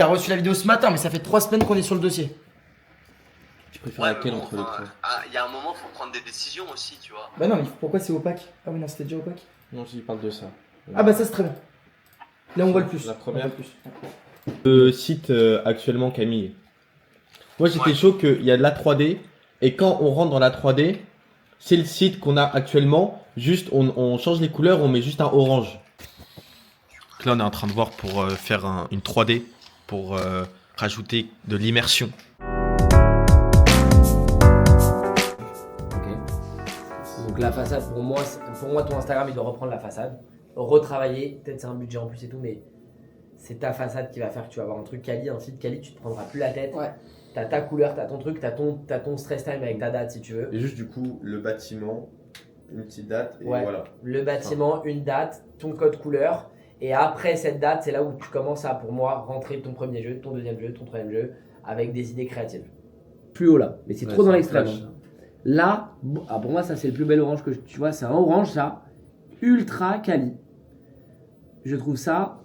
t'as reçu la vidéo ce matin, mais ça fait 3 semaines qu'on est sur le dossier. Tu préfères laquelle entre les trois? Il y a un moment, faut prendre des décisions aussi, tu vois. Bah non, mais pourquoi c'est opaque? Ah oui, non, c'était déjà opaque. Non, je parle de ça. Ah bah ça c'est très bien. Là on voit le plus. La première. On voit le plus. Le site actuellement, Camille. Moi j'étais chaud qu'il y a de la 3D et quand on rentre dans la 3D, c'est le site qu'on a actuellement. Juste on change les couleurs, on met juste un orange. Là on est en train de voir pour faire une 3D pour rajouter de l'immersion. Donc la façade, pour moi ton Instagram il doit reprendre la façade, retravailler, peut-être c'est un budget en plus et tout, mais c'est ta façade qui va faire que tu vas avoir un truc quali, un feed quali, tu te prendras plus la tête. Ouais. T'as ta couleur, t'as ton truc, t'as ton stress time avec ta date si tu veux. Et juste du coup le bâtiment, une petite date et voilà. Le bâtiment, une date, ton code couleur. Et après cette date, c'est là où tu commences à, pour moi, rentrer ton premier jeu, ton deuxième jeu, ton troisième jeu, avec des idées créatives. Plus haut là, mais c'est trop dans l'extrême. Là, pour moi, ça c'est le plus bel orange que tu vois, c'est un orange ça, ultra quali. Je trouve ça,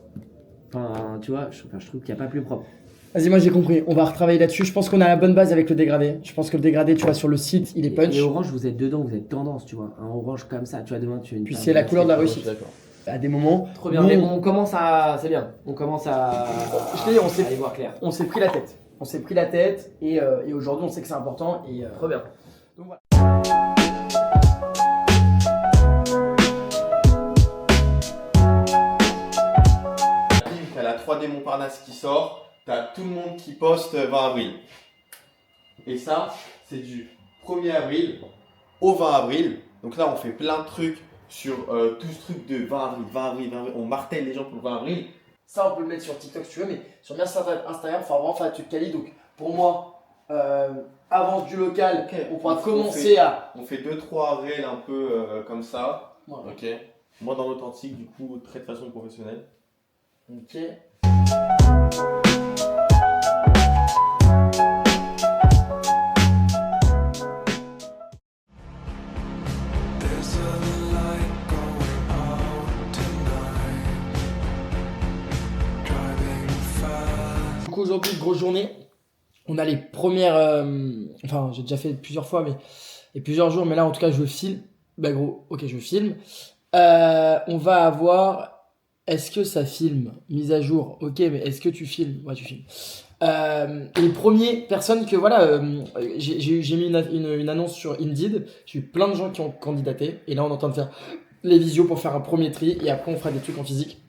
enfin, tu vois, je trouve qu'il n'y a pas plus propre. Vas-y, moi j'ai compris, on va retravailler là-dessus. Je pense qu'on a la bonne base avec le dégradé. Je pense que le dégradé, tu vois, sur le site, il est punch. Et orange, vous êtes dedans, vous êtes tendance, tu vois. Un orange comme ça, tu vois, demain tu as une. Puis c'est la couleur de la réussite. D'accord. À des moments. Trop bien, mais on commence à. C'est bien, on commence à. Je t'ai dit, à y voir clair. on s'est pris la tête. On s'est pris la tête et aujourd'hui on sait que c'est important. Et, Trop bien. donc voilà. T'as la 3D Montparnasse qui sort, t'as tout le monde qui poste 20 avril. Et ça, c'est du 1er avril au 20 avril. Donc là, on fait plein de trucs sur tout ce truc de 20 avril, 20 avril, 20 avril. On martèle les gens pour le 20 avril. Ça, on peut le mettre sur TikTok si tu veux, mais sur Instagram, il faut vraiment faire un truc quali. Donc pour moi, avant du local, on pourra commencer à. On fait 2-3 réels un peu comme ça. Voilà. Ok. Moi, dans l'authentique, du coup, très de façon professionnelle. Ok. Du coup, aujourd'hui, grosse journée. On a les premières. Enfin, j'ai déjà fait plusieurs fois, mais. Et plusieurs jours, mais là, en tout cas, je filme. Bah, gros, ok, je filme. On va avoir. Est-ce que ça filme? Mise à jour. Ok, mais est-ce que tu filmes? Ouais, tu filmes. Les premières personnes que voilà, j'ai mis une annonce sur Indeed. J'ai eu plein de gens qui ont candidaté. Et là, on est en train de faire les visios pour faire un premier tri. Et après, on fera des trucs en physique.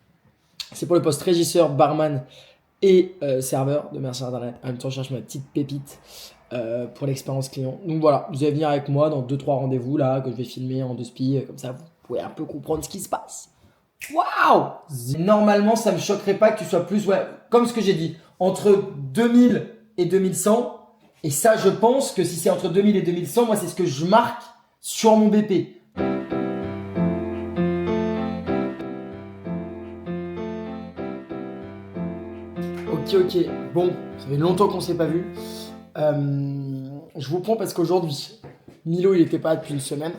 C'est pour le poste régisseur, barman et serveur de Merci Internet. En même temps, je cherche ma petite pépite pour l'expérience client. Donc voilà, vous allez venir avec moi dans 2-3 rendez-vous là que je vais filmer en 2 spi. Comme ça, vous pouvez un peu comprendre ce qui se passe. Waouh! Normalement, ça me choquerait pas que tu sois plus, ouais, comme ce que j'ai dit, entre 2000 et 2100. Et ça, je pense que si c'est entre 2000 et 2100, moi, c'est ce que je marque sur mon BP. Ok. Bon, ça fait longtemps qu'on s'est pas vu. Je vous prends parce qu'aujourd'hui, Milo, il était pas là depuis une semaine.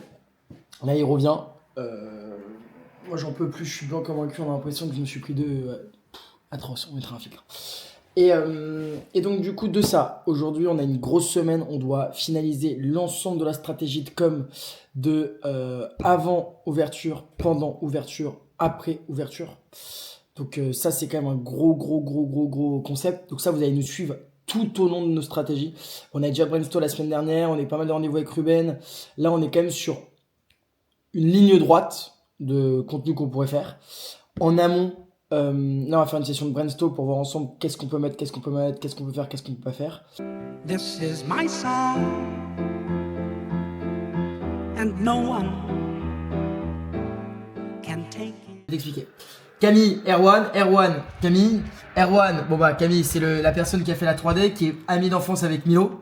Là, il revient. Moi, j'en peux plus. Je suis blanc comme un cul. On a l'impression que je me suis pris de... atroce, on mettra un filtre. Et donc, du coup, de ça, aujourd'hui, on a une grosse semaine. On doit finaliser l'ensemble de la stratégie de com de avant ouverture, pendant ouverture, après ouverture. Donc ça, c'est quand même un gros concept. Donc ça, vous allez nous suivre tout au long de nos stratégies. On a déjà brainstorm la semaine dernière, on a eu pas mal de rendez-vous avec Ruben. Là, on est quand même sur une ligne droite de contenu qu'on pourrait faire. En amont, là, on va faire une session de brainstorm pour voir ensemble qu'est-ce qu'on peut mettre, qu'est-ce qu'on peut faire, qu'est-ce qu'on peut pas faire. This is my song, and no one can take it. Je vais t'expliquer. Camille, Erwan, Camille. Erwan, bon bah Camille, c'est la personne qui a fait la 3D, qui est amie d'enfance avec Milo,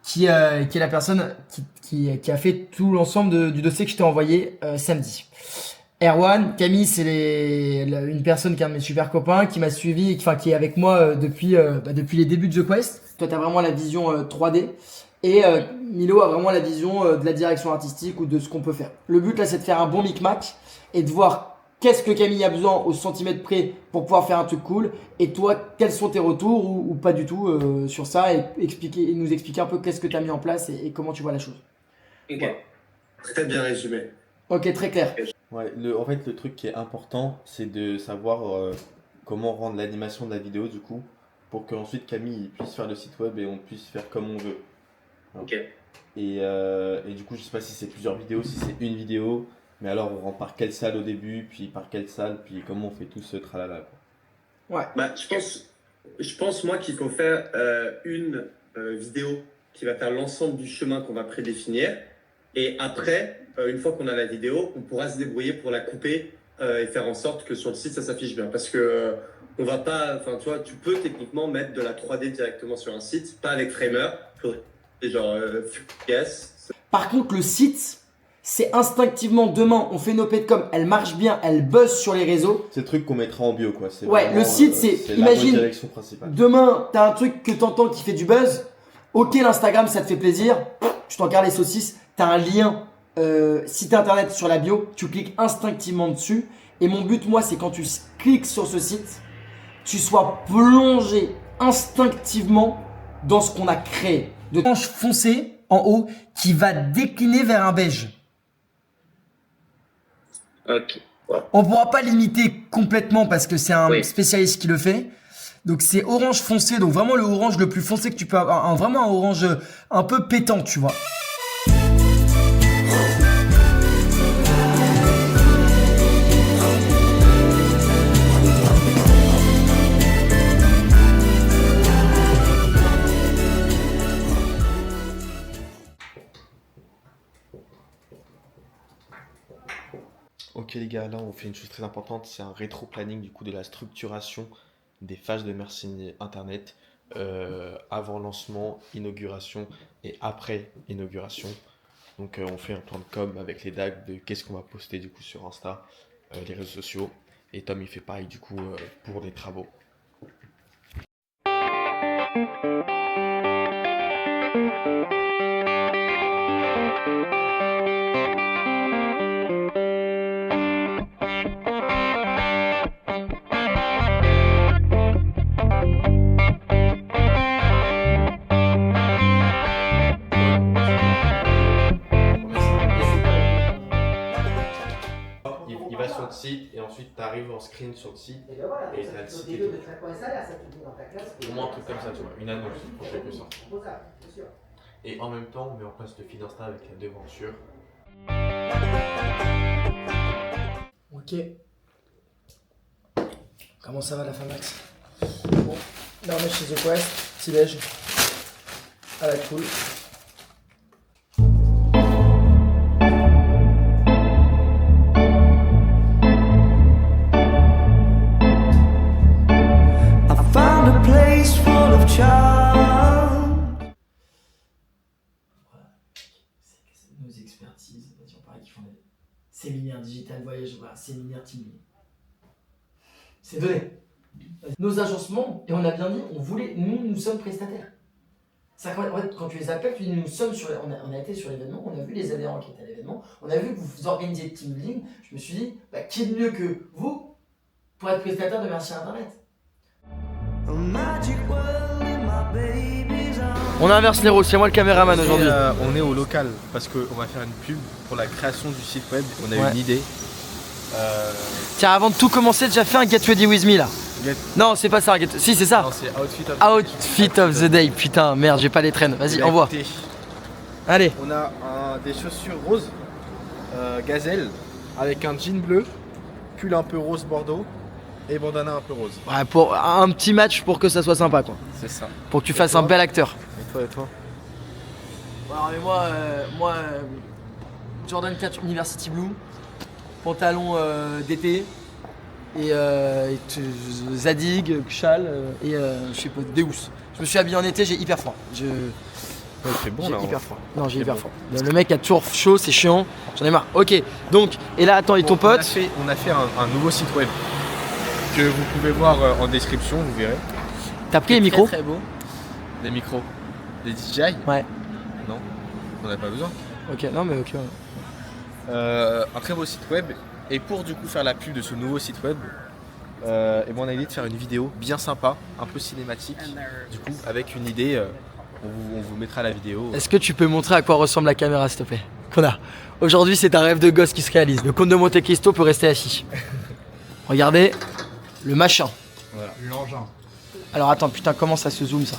qui est la personne qui a fait tout l'ensemble du dossier que je t'ai envoyé samedi. Erwan, Camille, c'est une personne qui est un de mes super copains, qui m'a suivi, qui est avec moi depuis les débuts de The Quest. Toi, tu as vraiment la vision 3D. Et Milo a vraiment la vision de la direction artistique ou de ce qu'on peut faire. Le but là, c'est de faire un bon micmac et de voir qu'est-ce que Camille a besoin au centimètre près pour pouvoir faire un truc cool. Et toi, quels sont tes retours ou pas du tout sur ça et nous expliquer un peu qu'est-ce que tu as mis en place et comment tu vois la chose. Ok. Ouais. Très bien résumé. Ok, très clair. Ouais, en fait, le truc qui est important, c'est de savoir comment rendre l'animation de la vidéo, du coup, pour qu'ensuite Camille puisse faire le site web et on puisse faire comme on veut. Ok. Et du coup, je sais pas si c'est plusieurs vidéos, si c'est une vidéo, mais alors on rentre par quelle salle au début, puis par quelle salle, puis comment on fait tout ce tralala, quoi. Ouais. Bah, je pense moi qu'il faut faire une vidéo qui va faire l'ensemble du chemin qu'on va prédéfinir. Et après, une fois qu'on a la vidéo, on pourra se débrouiller pour la couper et faire en sorte que sur le site ça s'affiche bien. Parce que on va pas, enfin tu vois, tu peux techniquement mettre de la 3D directement sur un site, pas avec Framer. C'est genre yes. Par contre, le site, c'est instinctivement demain, on fait nos com, elle marche bien, elle buzz sur les réseaux. C'est le truc qu'on mettra en bio, quoi. C'est Ouais, vraiment, le site, c'est la imagine, direction principale. demain, t'as un truc que t'entends qui fait du buzz. Ok, l'Instagram, ça te fait plaisir. Tu t'en carres les saucisses. T'as un lien site internet sur la bio. Tu cliques instinctivement dessus. Et mon but, moi, c'est quand tu cliques sur ce site, tu sois plongé instinctivement dans ce qu'on a créé. De tranche foncée en haut qui va décliner vers un beige. Ok. Ouais. On pourra pas l'imiter complètement parce que c'est un Oui. spécialiste qui le fait. Donc c'est orange foncé, donc vraiment le orange le plus foncé que tu peux avoir, vraiment un orange un peu pétant, tu vois. Ok les gars, là on fait une chose très importante, c'est un rétro-planning du coup de la structuration des pages de merci internet avant lancement, inauguration et après inauguration. Donc on fait un plan de com avec les dates de qu'est-ce qu'on va poster du coup sur Insta, les réseaux sociaux. Et Tom il fait pareil du coup pour les travaux. Il va sur le site et ensuite tu arrives en screen sur le site et t'as le site et tout. Au moins un truc comme ça, tu vois, une annonce en quelque sorte. Et en même temps, on met en place le feed Insta avec la devanture. Ok. Comment ça va la Famax? Bon, là on est chez The Quest, petit déj. À la cool. I found a place full of charm. Nos expertises, vas-y, on parlait qui font des séminaires digital voyage, voilà, séminaire team. C'est donné. Nos agencements, et on a bien dit, on voulait, nous sommes prestataires. Ça, en fait, quand tu les appelles, tu dis nous sommes sur, on a été sur l'événement, on a vu les adhérents qui étaient à l'événement, on a vu que vous organisez le team building. Je me suis dit, bah, qui est de mieux que vous pour être prestataire de Merci Internet? A magic world in my baby's arms. On inverse les rôles, c'est moi le caméraman aujourd'hui. On est au local parce qu'on va faire une pub pour la création du site web. On a Ouais. une idée. Tiens, avant de tout commencer, déjà fait un Get Ready With Me là. Non, c'est pas ça, si c'est ça. Non, c'est Outfit of Outfit of the Day, putain, merde, j'ai pas les traînes. Vas-y, envoie. Allez. On a des chaussures roses, gazelle, avec un jean bleu, pull un peu rose bordeaux et bandana un peu rose. Ouais, pour un petit match pour que ça soit sympa quoi. C'est ça. Pour que tu fasses un bel acteur. Et toi Alors, mais moi, Jordan 4 University Blue, pantalon d'été et Zadig, châle et je sais pas, Deus. Je me suis habillé en été, j'ai hyper froid. Il fait bon J'ai là. hyper froid. Non, j'ai C'est hyper bon. froid. Le mec a toujours chaud, c'est chiant. J'en ai marre. Ok, donc, et là, attends, et ton pote? On a fait un nouveau site web que vous pouvez voir en description, vous verrez. T'as pris les micros? Très beau. Des micros. Des DJI? Ouais. Non, on n'a pas besoin. Ok, non mais ok. Un très beau site web Et pour du coup faire la pub de ce nouveau site web, et ben on a l'idée de faire une vidéo bien sympa, un peu cinématique. Du coup, avec une idée, on vous mettra la vidéo. Est-ce que tu peux montrer à quoi ressemble la caméra, s'il te plaît? Qu'on a. Aujourd'hui, c'est un rêve de gosse qui se réalise. Le comte de Monte Cristo peut rester assis. Regardez le machin. Voilà. L'engin. Alors attends, putain, comment ça se zoome ça?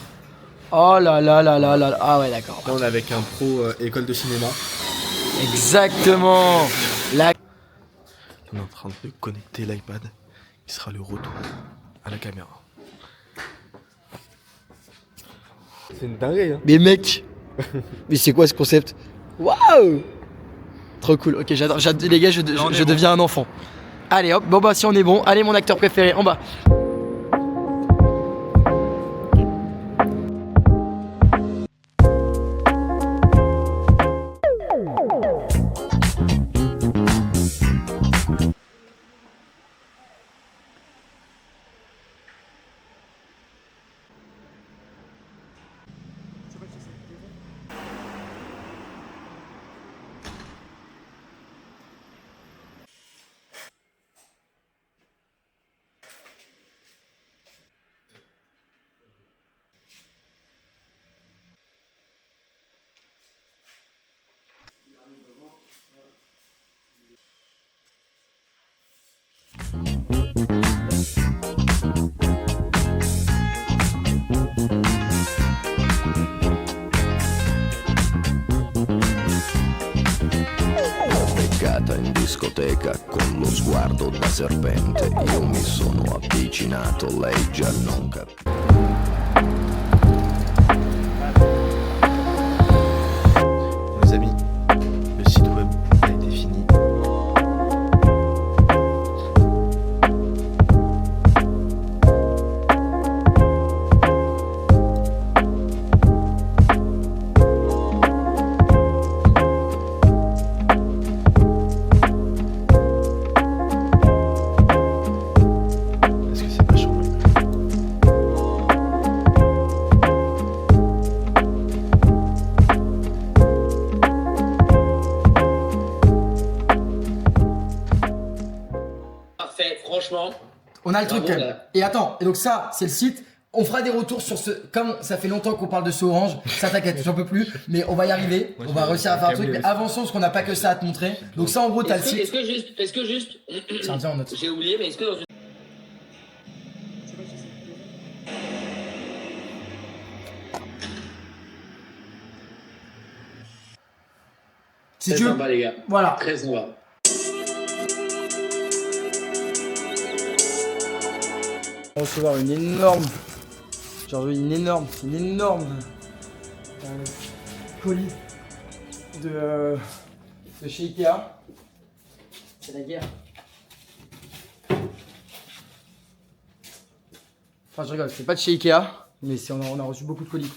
Oh là là là là là. Ah ouais, d'accord. Là, on est avec un pro école de cinéma. Exactement. La... On est en train de connecter l'iPad, qui sera le retour à la caméra. C'est une dinguerie, hein. Mais mec, mais c'est quoi ce concept? Waouh! Trop cool. Ok, j'adore. Les gars, je deviens un enfant. Allez hop, bon bah si on est bon, allez mon acteur préféré en bas. Beccata in discoteca con lo sguardo da serpente, io mi sono avvicinato, lei già non capiva. Les amis, le site web a été fini. Est-ce que c'est pas chaud? Parfait, franchement. On a le truc Bravo, quand même. là. Et attends, et donc ça, c'est le site. On fera des retours sur ce. Comme ça fait longtemps qu'on parle de ce orange, ça t'inquiète, j'en peux plus. Mais on va y arriver. On va réussir à faire un truc. Mais avançons parce qu'on n'a pas que ça à te montrer. Donc ça, en gros, t'as le site. Est-ce que juste. Tiens, viens, on note. J'ai oublié, mais est-ce que dans une. Si Très tu veux. sympa, les gars. Voilà. Très sympa. On va recevoir une énorme. Genre une énorme colis de chez Ikea. C'est la guerre. Enfin, je rigole, c'est pas de chez Ikea, mais on a reçu beaucoup de colis.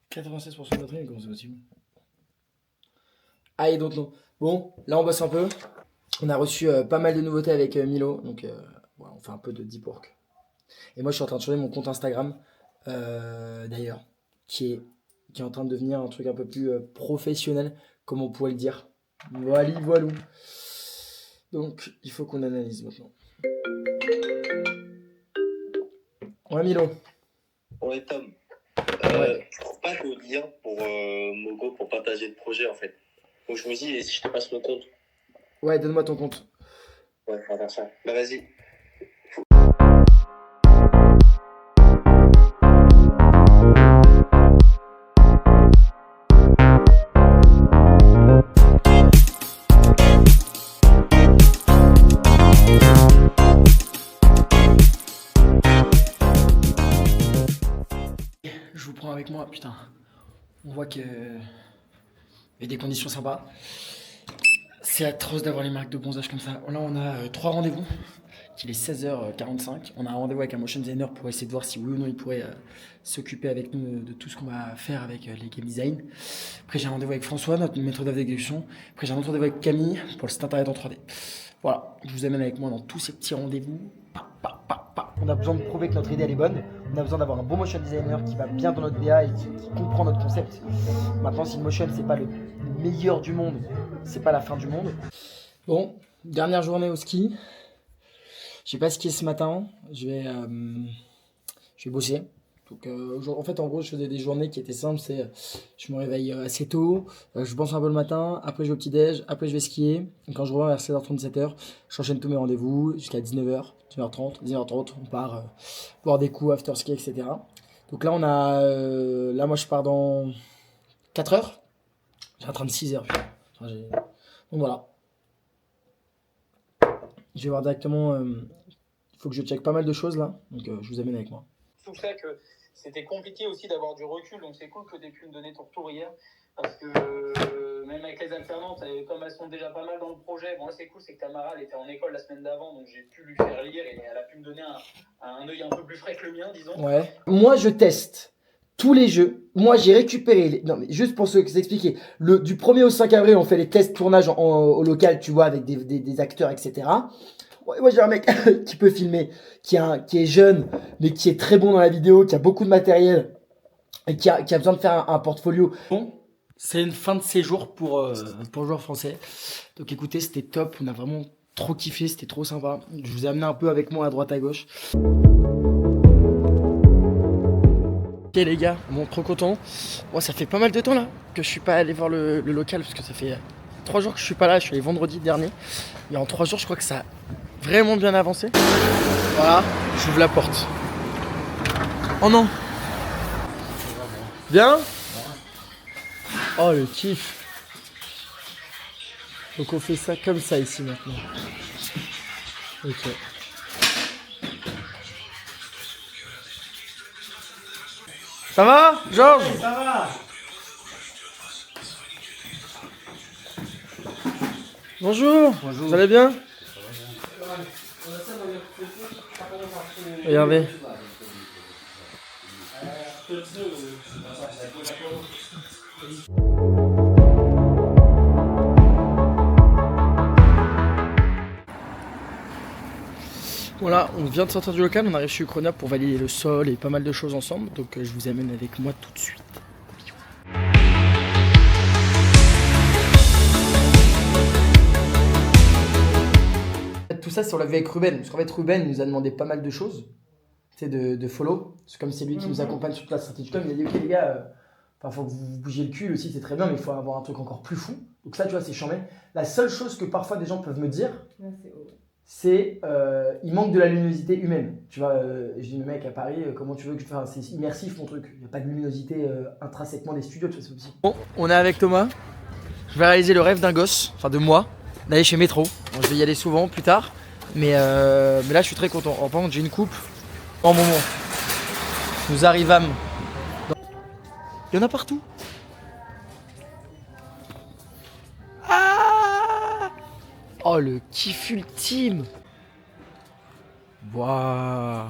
« 96% de batterie, mais comment c'est possible? Ah, et donc non. Bon, là on bosse un peu. On a reçu pas mal de nouveautés avec Milo, donc voilà, on fait un peu de deep work. Et moi je suis en train de changer mon compte Instagram, d'ailleurs, qui est en train de devenir un truc un peu plus professionnel, comme on pourrait le dire. Voilà, voilou. Donc il faut qu'on analyse maintenant. Ouais Milo. Ouais, Tom. Ouais. Je trouve pas le lien pour Mogo pour partager le projet en fait. Donc je me dis, et si je te passe mon compte? Ouais, donne-moi ton compte. Ouais, faut faire ça. Bah vas-y. Je vous prends avec moi, putain. On voit que il y a des conditions sympas. C'est atroce d'avoir les marques de bronzage comme ça. Là, on a 3 rendez-vous qu'il est 16h45. On a un rendez-vous avec un motion designer pour essayer de voir si oui ou non il pourrait s'occuper avec nous de tout ce qu'on va faire avec les game design. Après, j'ai un rendez-vous avec François, notre maître d'œuvre d'exécution. Après, j'ai un autre rendez-vous avec Camille pour le site internet en 3D. Voilà, je vous amène avec moi dans tous ces petits rendez-vous. On a besoin de prouver que notre idée elle est bonne. On a besoin d'avoir un bon motion designer qui va bien dans notre DA et qui comprend notre concept. Maintenant, si le motion c'est pas le meilleur du monde, c'est pas la fin du monde. Bon, dernière journée au ski. J'ai pas skié ce matin. Je vais bosser. Donc, en fait, en gros, je faisais des journées qui étaient simples. C'est, je me réveille assez tôt, je bosse un peu le matin, après je vais au petit-déj, après je vais skier. Et quand je reviens vers 16h30, 17h, j'enchaîne tous mes rendez-vous jusqu'à 19h, 19h30, on part boire des coups, after ski, etc. Donc là, là, moi, je pars dans 4 heures. J'ai un train de 6 heures. Donc voilà. Je vais voir directement. Il faut que je check pas mal de choses là. Donc je vous amène avec moi. Tout ça que c'était compliqué aussi d'avoir du recul, donc c'est cool que tu aies pu me donner ton retour hier, parce que même avec les alternantes, comme elles sont déjà pas mal dans le projet, bon là c'est cool, c'est que Tamara elle était en école la semaine d'avant, donc j'ai pu lui faire lire et elle a pu me donner un œil un peu plus frais que le mien, disons. Ouais. Moi je teste tous les jeux. Moi j'ai récupéré, non mais juste pour vous expliquer, du 1er au 5 avril on fait les tests tournage au local, tu vois, avec des acteurs, etc. Moi j'ai un mec qui peut filmer, qui est jeune, mais qui est très bon dans la vidéo, qui a beaucoup de matériel et qui a besoin de faire un portfolio. Bon, c'est une fin de séjour pour joueurs français. Donc écoutez, c'était top, on a vraiment trop kiffé, c'était trop sympa. Je vous ai amené un peu avec moi à droite à gauche. Ok les gars, bon, trop content. Moi ça fait pas mal de temps là que je suis pas allé voir le local, parce que ça fait 3 jours que je suis pas là, je suis allé vendredi dernier. Et en 3 jours je crois que ça a vraiment bien avancé. Voilà, j'ouvre la porte. Oh non. Viens. Oh le kiff. Donc on fait ça comme ça ici maintenant. Ok. Ça va, Georges? Ça va. Bonjour. Bonjour. Vous allez bien? Regardez. Voilà, on vient de sortir du local, on arrive chez Uchronia pour valider le sol et pas mal de choses ensemble, donc je vous amène avec moi tout de suite. Tout ça, c'est on l'a vu avec Ruben, parce qu'en fait Ruben nous a demandé pas mal de choses, tu sais, de follow. C'est comme c'est lui qui nous accompagne sur toute la stratégie com, il a dit ok les gars, faut que vous bougiez le cul aussi, c'est très bien, mais il faut avoir un truc encore plus fou. Donc ça tu vois c'est chambé. La seule chose que parfois des gens peuvent me dire, c'est il manque de la luminosité humaine. Tu vois, je dis mais mec à Paris, comment tu veux que c'est immersif mon truc, il n'y a pas de luminosité intrinsèquement des studios, tu vois, c'est possible. Bon, on est avec Thomas, je vais réaliser le rêve d'un gosse, enfin de moi, d'aller chez Métro. Bon, je vais y aller souvent plus tard, mais là je suis très content. Par contre j'ai une coupe en moment. Nous arrivâmes. Il y en a partout. Ah oh le kiff ultime. Waouh.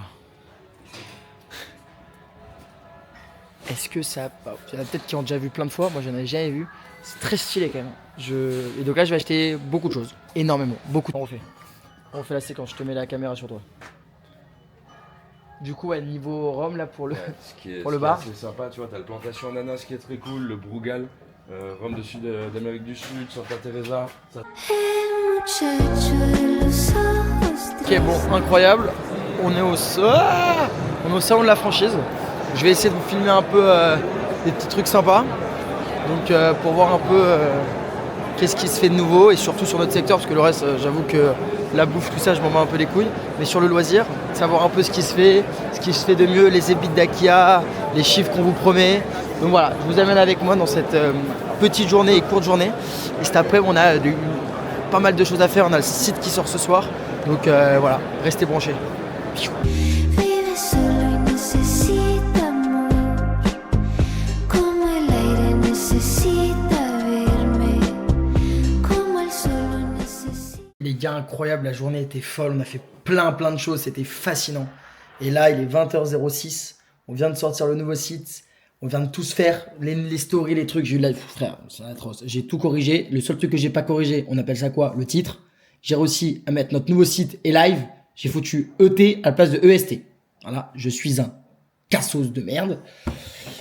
Est-ce que ça... Il y en a peut-être qui ont déjà vu plein de fois, moi j'en avais jamais vu. C'est très stylé quand même. Et donc là je vais acheter beaucoup de choses. Énormément, beaucoup. On refait la séquence, je te mets la caméra sur toi. Du coup, à niveau rhum là pour le, bar. C'est sympa, tu vois, t'as le plantation ananas qui est très cool, le Brugal, rhum d'Amérique du Sud, Santa Teresa. Ça... Ok, bon, incroyable. On est au salon de la franchise. Je vais essayer de vous filmer un peu des petits trucs sympas. Donc pour voir un peu qu'est-ce qui se fait de nouveau et surtout sur notre secteur, parce que le reste, j'avoue que la bouffe, tout ça, je m'en bats un peu les couilles. Mais sur le loisir, savoir un peu ce qui se fait de mieux, les EBITDA qu'il y a, les chiffres qu'on vous promet. Donc voilà, je vous amène avec moi dans cette petite journée et courte journée. Et cet après, on a pas mal de choses à faire. On a le site qui sort ce soir. Donc voilà, restez branchés. Les méga incroyable. La journée était folle. On a fait plein de choses. C'était fascinant. Et là, il est 20h06. On vient de sortir le nouveau site. On vient de tous faire les stories, les trucs. J'ai eu frère, c'est atroce. J'ai tout corrigé. Le seul truc que j'ai pas corrigé, on appelle ça quoi? Le titre. J'ai réussi à mettre notre nouveau site et live. J'ai foutu ET à la place de EST. Voilà, je suis un cassos de merde.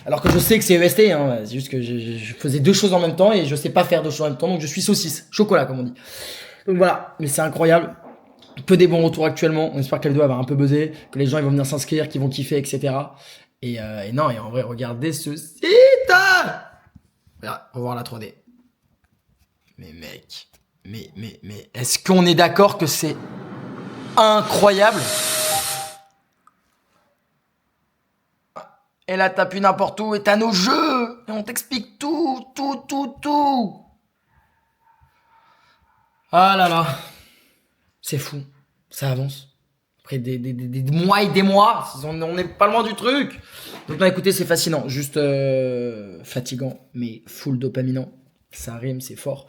Alors que je sais que c'est EST, hein. C'est juste que je faisais deux choses en même temps et je sais pas faire deux choses en même temps. Donc je suis saucisse, chocolat comme on dit. Donc voilà, mais c'est incroyable. Que des bons retours actuellement. On espère que la vidéo va un peu buzzer, que les gens ils vont venir s'inscrire, qu'ils vont kiffer, etc. Et non, et en vrai, regardez ce site. Regarde, revoir la 3D. Mais mec, mais est-ce qu'on est d'accord que c'est incroyable? Et là, t'appuies n'importe où et t'as nos jeux. Et on t'explique tout. Ah là là. C'est fou. Ça avance. Après des mois et des mois. On n'est pas loin du truc. Donc, non, écoutez, c'est fascinant. Juste fatigant, mais full dopaminant. Ça rime, c'est fort.